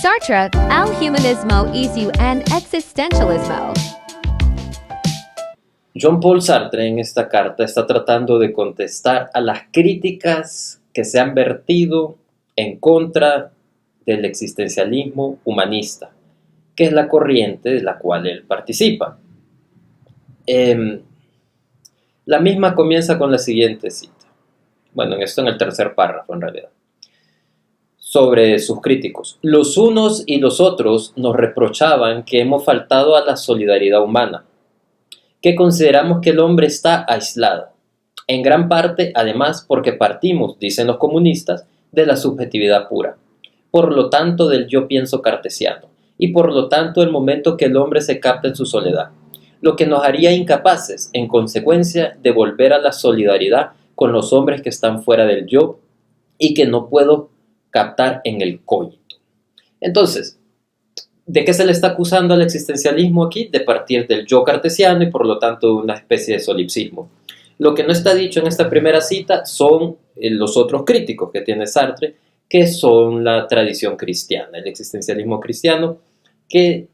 Sartre, al humanismo y su existentialismo. Jean-Paul Sartre en esta carta está tratando de contestar a las críticas que se han vertido en contra del existencialismo humanista, que es la corriente de la cual él participa. La misma comienza con la siguiente cita. Bueno, esto en el tercer párrafo en realidad. Sobre sus críticos. Los unos y los otros nos reprochaban que hemos faltado a la solidaridad humana, que consideramos que el hombre está aislado, en gran parte además porque partimos, dicen los comunistas, de la subjetividad pura, por lo tanto del yo pienso cartesiano, y por lo tanto el momento que el hombre se capta en su soledad, lo que nos haría incapaces, en consecuencia, de volver a la solidaridad con los hombres que están fuera del yo y que no puedo captar en el cogito. Entonces, ¿de qué se le está acusando al existencialismo aquí? De partir del yo cartesiano y por lo tanto de una especie de solipsismo. Lo que no está dicho en esta primera cita son los otros críticos que tiene Sartre, que son la tradición cristiana, el existencialismo cristiano, que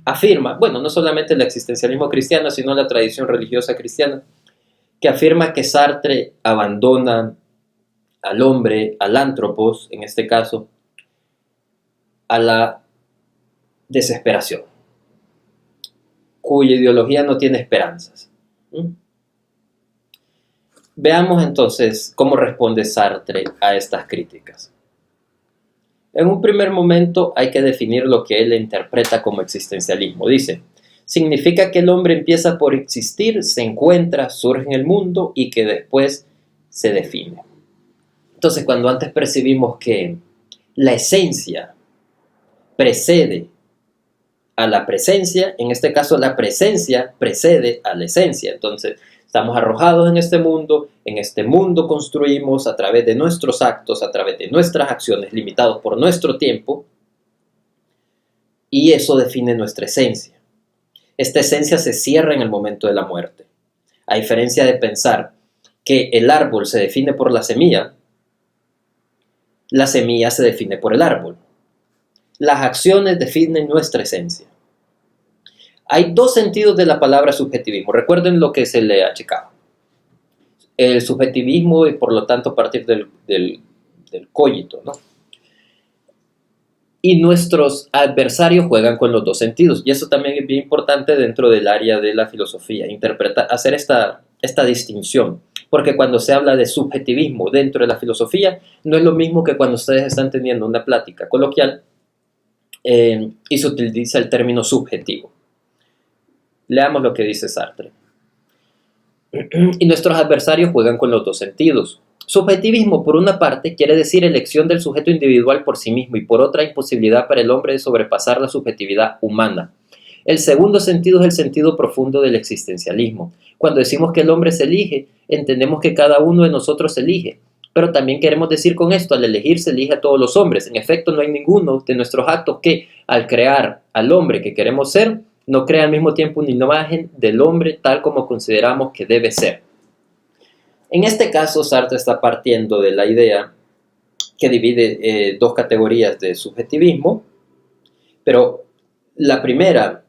afirma, bueno, no solamente el existencialismo cristiano, sino la tradición religiosa cristiana, que afirma que Sartre abandona al hombre, al antropos, en este caso, a la desesperación, cuya ideología no tiene esperanzas. Veamos entonces cómo responde Sartre a estas críticas. En un primer momento hay que definir lo que él interpreta como existencialismo. Dice, significa que el hombre empieza por existir, se encuentra, surge en el mundo y que después se define. Entonces, cuando antes percibimos que la esencia precede a la presencia, en este caso la presencia precede a la esencia. Entonces, estamos arrojados en este mundo construimos a través de nuestros actos, a través de nuestras acciones, limitados por nuestro tiempo, y eso define nuestra esencia. Esta esencia se cierra en el momento de la muerte. A diferencia de pensar que el árbol se define por la semilla se define por el árbol. Las acciones definen nuestra esencia. Hay dos sentidos de la palabra subjetivismo. Recuerden lo que se le achicaba. El subjetivismo y por lo tanto a partir del cogito, ¿no? Y nuestros adversarios juegan con los dos sentidos. Y eso también es bien importante dentro del área de la filosofía. Hacer esta distinción. Porque cuando se habla de subjetivismo dentro de la filosofía, no es lo mismo que cuando ustedes están teniendo una plática coloquial y se utiliza el término subjetivo. Leamos lo que dice Sartre. Y nuestros adversarios juegan con los dos sentidos. Subjetivismo, por una parte, quiere decir elección del sujeto individual por sí mismo y por otra, imposibilidad para el hombre de sobrepasar la subjetividad humana. El segundo sentido es el sentido profundo del existencialismo. Cuando decimos que el hombre se elige, entendemos que cada uno de nosotros se elige. Pero también queremos decir con esto, al elegir se elige a todos los hombres. En efecto, no hay ninguno de nuestros actos que, al crear al hombre que queremos ser, no crea al mismo tiempo una imagen del hombre tal como consideramos que debe ser. En este caso, Sartre está partiendo de la idea que divide dos categorías de subjetivismo, pero la primera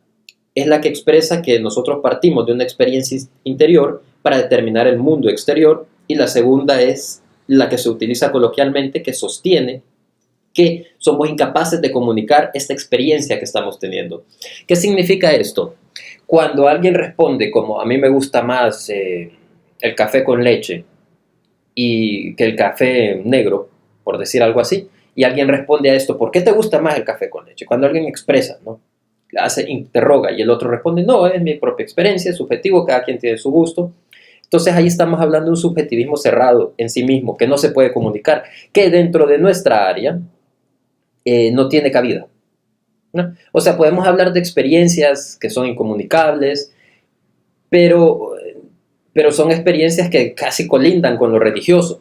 es la que expresa que nosotros partimos de una experiencia interior para determinar el mundo exterior, y la segunda es la que se utiliza coloquialmente, que sostiene que somos incapaces de comunicar esta experiencia que estamos teniendo. ¿Qué significa esto? Cuando alguien responde como a mí me gusta más el café con leche y que el café negro, por decir algo así, y alguien responde a esto, ¿por qué te gusta más el café con leche? Cuando alguien expresa, ¿no? Interroga y el otro responde, no, es mi propia experiencia, es subjetivo, cada quien tiene su gusto. Entonces ahí estamos hablando de un subjetivismo cerrado en sí mismo, que no se puede comunicar, que dentro de nuestra área no tiene cabida, ¿no? O sea, podemos hablar de experiencias que son incomunicables, pero son experiencias que casi colindan con lo religioso.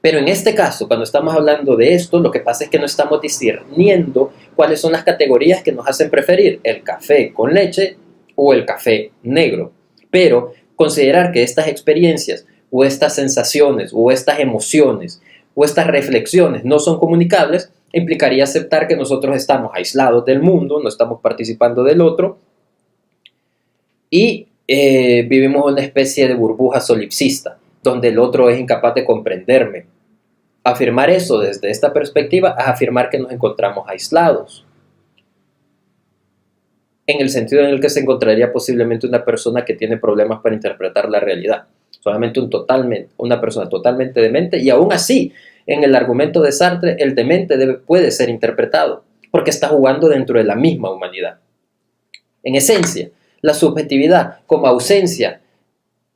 Pero en este caso, cuando estamos hablando de esto, lo que pasa es que no estamos discerniendo cuáles son las categorías que nos hacen preferir el café con leche o el café negro. Pero considerar que estas experiencias o estas sensaciones o estas emociones o estas reflexiones no son comunicables implicaría aceptar que nosotros estamos aislados del mundo, no estamos participando del otro y vivimos una especie de burbuja solipsista, donde el otro es incapaz de comprenderme. Afirmar eso desde esta perspectiva es afirmar que nos encontramos aislados, en el sentido en el que se encontraría posiblemente una persona que tiene problemas para interpretar la realidad, solamente una persona totalmente demente, y aún así, en el argumento de Sartre, el demente puede ser interpretado, porque está jugando dentro de la misma humanidad. En esencia, la subjetividad como ausencia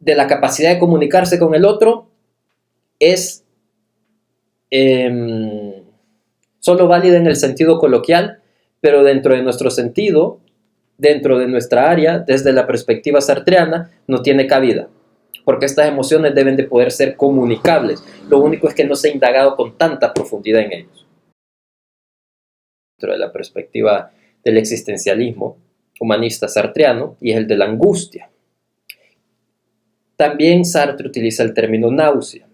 de la capacidad de comunicarse con el otro es solo válida en el sentido coloquial, pero dentro de nuestro sentido, dentro de nuestra área, desde la perspectiva sartreana, no tiene cabida, porque estas emociones deben de poder ser comunicables. Lo único es que no se ha indagado con tanta profundidad en ellos. Dentro de la perspectiva del existencialismo humanista sartreano, y es el de la angustia. También Sartre utiliza el término náusea.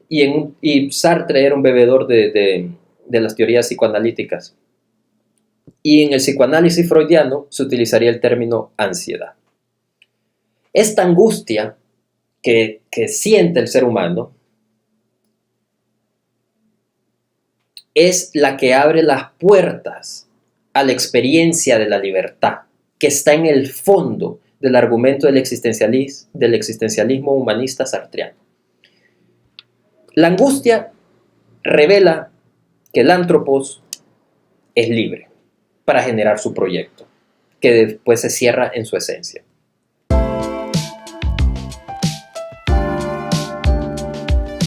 Y Sartre era un bebedor de las teorías psicoanalíticas. Y en el psicoanálisis freudiano se utilizaría el término ansiedad. Esta angustia que siente el ser humano es la que abre las puertas a la experiencia de la libertad, que está en el fondo del argumento del existencialismo humanista sartreano. La angustia revela que el antropos es libre para generar su proyecto, que después se cierra en su esencia.